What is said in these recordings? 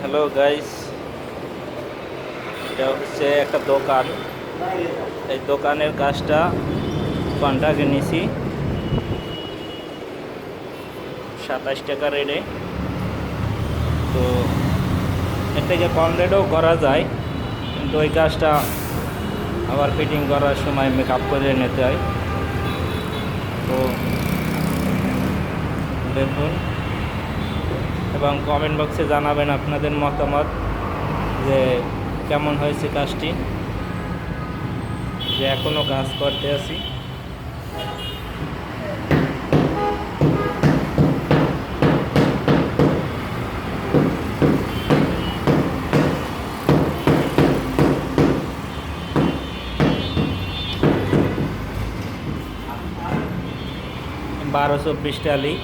Hello guys, এটা হচ্ছে একটা দোকান। এই দোকানের কাজটা কন্ট্রাক্টে নিছি 27 টাকা রেটে। তো এর থেকে কম রেটেও করা যায়, কিন্তু ওই কাজটা আবার ফিটিং করার সময় মেকআপ করে নিতে হয়। তো দেখুন এবং কমেন্ট বক্সে জানাবেন আপনাদের মতামত যে কেমন হয়েছে কাজটি, যে এখনও কাজ করতে আছি। বারোশো 20 টালি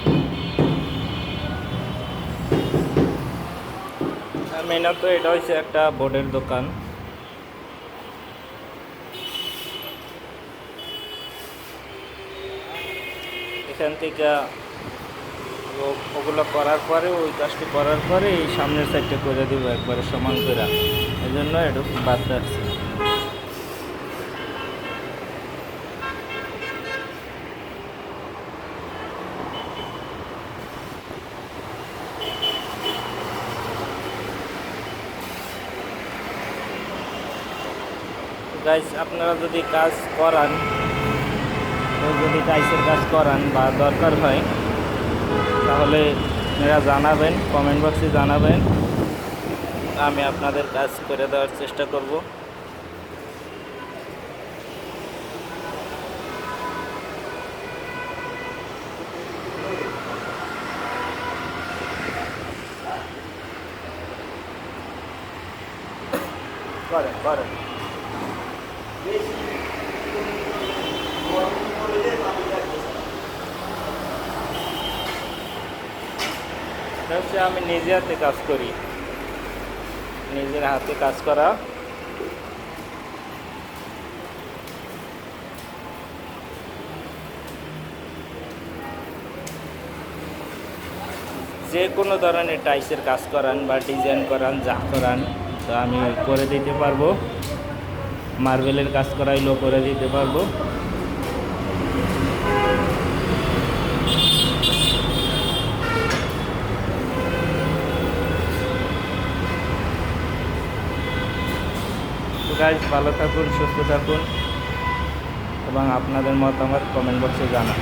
মেনত। এটা হচ্ছে একটা বোর্ডের দোকান। এখান থেকে ওগুলো করার পরে, ওই কাজটি করার পরে এই সামনের সাইডটা করে দেবো একবারে সমান করে। এই জন্য একটু বাদ রাখছি। গাইস, আপনারা যদি কাজ করান, যদি টাইসের কাজ করান বা দরকার হয়, তাহলে আপনারা জানাবেন, কমেন্ট বক্সে জানাবেন। আমি আপনাদের কাজ করে দেওয়ার চেষ্টা করব। করেন করেন। এটা হচ্ছে আমি নিজে হাতে কাজ করি, নিজের হাতে কাজ করা। যে কোনো ধরনের টাইসের কাজ করান বা ডিজাইন করান, যা করান তো আমি করে দিতে পারবো। মার্বেলের কাজ করাইলেও করে দিতে পারবো। তো গাইস, ভালো থাকুন, সুস্থ থাকুন এবং আপনাদের মতামত কমেন্ট বক্সে জানান।